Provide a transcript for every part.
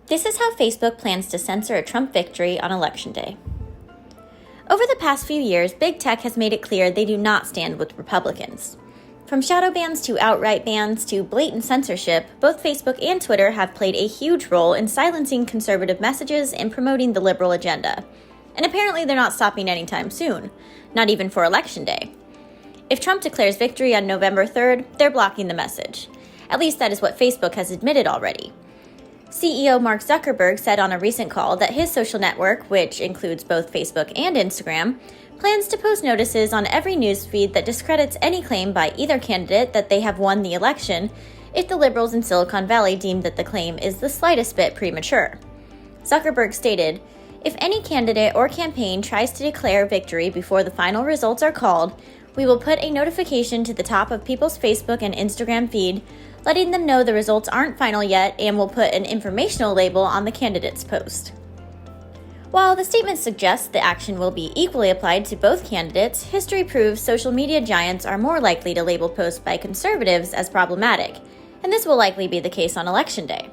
This is how Facebook plans to censor a Trump victory on Election Day. Over the past few years, big tech has made it clear they do not stand with Republicans. From shadow bans to outright bans to blatant censorship, both Facebook and Twitter have played a huge role in silencing conservative messages and promoting the liberal agenda. And apparently they're not stopping anytime soon, not even for Election Day. If Trump declares victory on November 3rd, they're blocking the message. At least that is what Facebook has admitted already. CEO Mark Zuckerberg said on a recent call that his social network, which includes both Facebook and Instagram, plans to post notices on every newsfeed that discredits any claim by either candidate that they have won the election if the liberals in Silicon Valley deem that the claim is the slightest bit premature. Zuckerberg stated, "If any candidate or campaign tries to declare victory before the final results are called, we will put a notification to the top of people's Facebook and Instagram feed, letting them know the results aren't final yet, and will put an informational label on the candidate's post." While the statement suggests the action will be equally applied to both candidates, history proves social media giants are more likely to label posts by conservatives as problematic, and this will likely be the case on Election Day.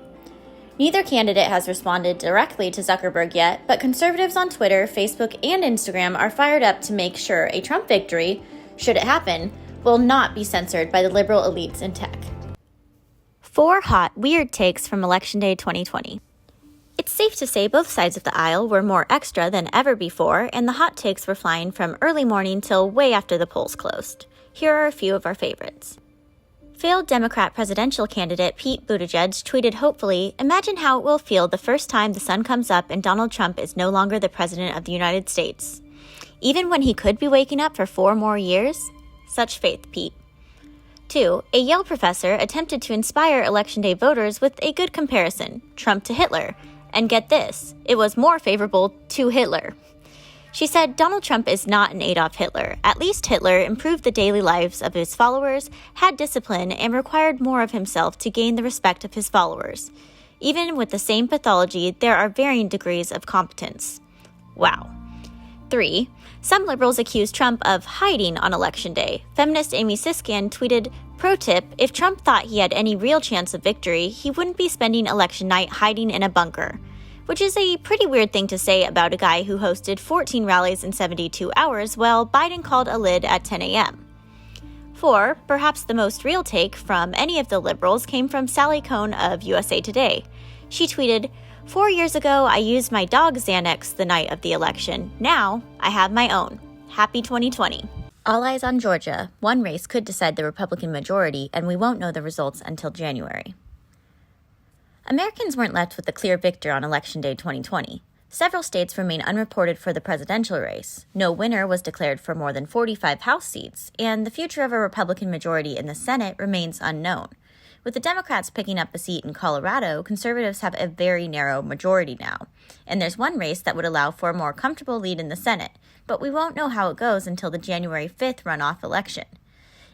Neither candidate has responded directly to Zuckerberg yet, but conservatives on Twitter, Facebook, and Instagram are fired up to make sure a Trump victory, should it happen, will not be censored by the liberal elites in tech. 4 hot, weird takes from Election Day 2020. It's safe to say both sides of the aisle were more extra than ever before, and the hot takes were flying from early morning till way after the polls closed. Here are a few of our favorites. Failed Democrat presidential candidate Pete Buttigieg tweeted hopefully, "Imagine how it will feel the first time the sun comes up and Donald Trump is no longer the president of the United States. Even when he could be waking up for 4 more years? Such faith, Pete." 2. A Yale professor attempted to inspire Election Day voters with a good comparison, Trump to Hitler. And get this, it was more favorable to Hitler. She said Donald Trump is not an Adolf Hitler. At least Hitler improved the daily lives of his followers, had discipline, and required more of himself to gain the respect of his followers. Even with the same pathology, there are varying degrees of competence. Wow. 3. Some liberals accuse Trump of hiding on Election Day. Feminist Amy Siskin tweeted, "Pro tip, if Trump thought he had any real chance of victory, he wouldn't be spending election night hiding in a bunker." Which is a pretty weird thing to say about a guy who hosted 14 rallies in 72 hours while Biden called a lid at 10 a.m. 4. Perhaps the most real take from any of the liberals came from Sally Kohn of USA Today. She tweeted, "4 years ago, I used my dog Xanax the night of the election. Now, I have my own. Happy 2020. All eyes on Georgia. One race could decide the Republican majority, and we won't know the results until January. Americans weren't left with a clear victor on Election Day 2020. Several states remain unreported for the presidential race. No winner was declared for more than 45 House seats, and the future of a Republican majority in the Senate remains unknown. With the Democrats picking up a seat in Colorado, conservatives have a very narrow majority now. And there's one race that would allow for a more comfortable lead in the Senate, but we won't know how it goes until the January 5th runoff election.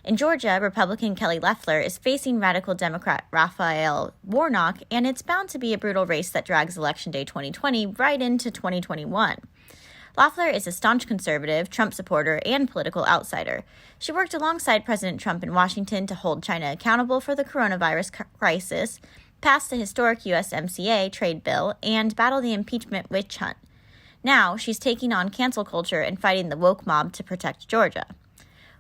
In Georgia, Republican Kelly Loeffler is facing radical Democrat Raphael Warnock, and it's bound to be a brutal race that drags Election Day 2020 right into 2021. Loeffler is a staunch conservative, Trump supporter, and political outsider. She worked alongside President Trump in Washington to hold China accountable for the coronavirus crisis, passed the historic USMCA trade bill, and battled the impeachment witch hunt. Now, she's taking on cancel culture and fighting the woke mob to protect Georgia.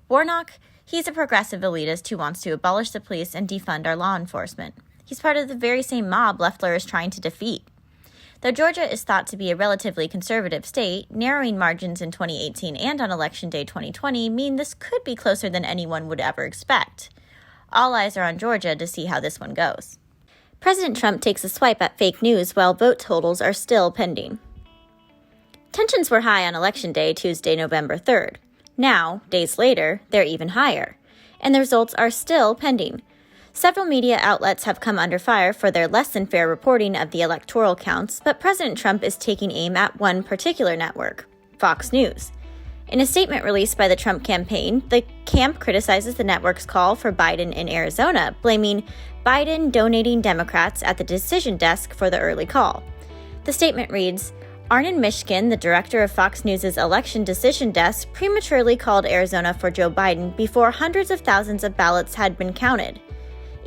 Warnock, he's a progressive elitist who wants to abolish the police and defund our law enforcement. He's part of the very same mob Loeffler is trying to defeat. Though Georgia is thought to be a relatively conservative state, narrowing margins in 2018 and on Election Day 2020 mean this could be closer than anyone would ever expect. All eyes are on Georgia to see how this one goes. President Trump takes a swipe at fake news while vote totals are still pending. Tensions were high on Election Day, Tuesday, November 3rd. Now, days later, they're even higher, and the results are still pending. Several media outlets have come under fire for their less than fair reporting of the electoral counts, but President Trump is taking aim at one particular network, Fox News. In a statement released by the Trump campaign, the camp criticizes the network's call for Biden in Arizona, blaming Biden donating Democrats at the decision desk for the early call. The statement reads, Arnon Mishkin, the director of Fox News' election decision desk, prematurely called Arizona for Joe Biden before hundreds of thousands of ballots had been counted.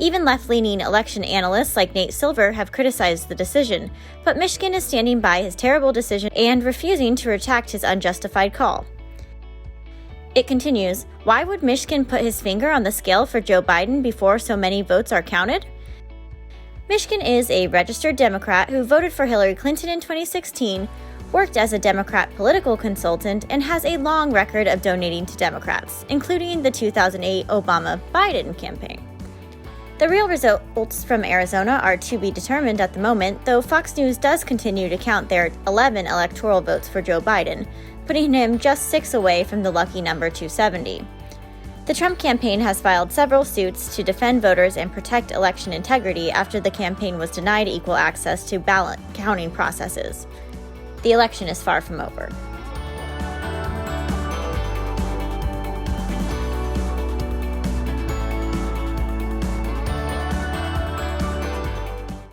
Even left-leaning election analysts like Nate Silver have criticized the decision, but Michigan is standing by his terrible decision and refusing to retract his unjustified call. It continues, why would Michigan put his finger on the scale for Joe Biden before so many votes are counted? Michigan is a registered Democrat who voted for Hillary Clinton in 2016, worked as a Democrat political consultant, and has a long record of donating to Democrats, including the 2008 Obama-Biden campaign. The real results from Arizona are to be determined at the moment, though Fox News does continue to count their 11 electoral votes for Joe Biden, putting him just 6 away from the lucky number 270. The Trump campaign has filed several suits to defend voters and protect election integrity after the campaign was denied equal access to ballot counting processes. The election is far from over.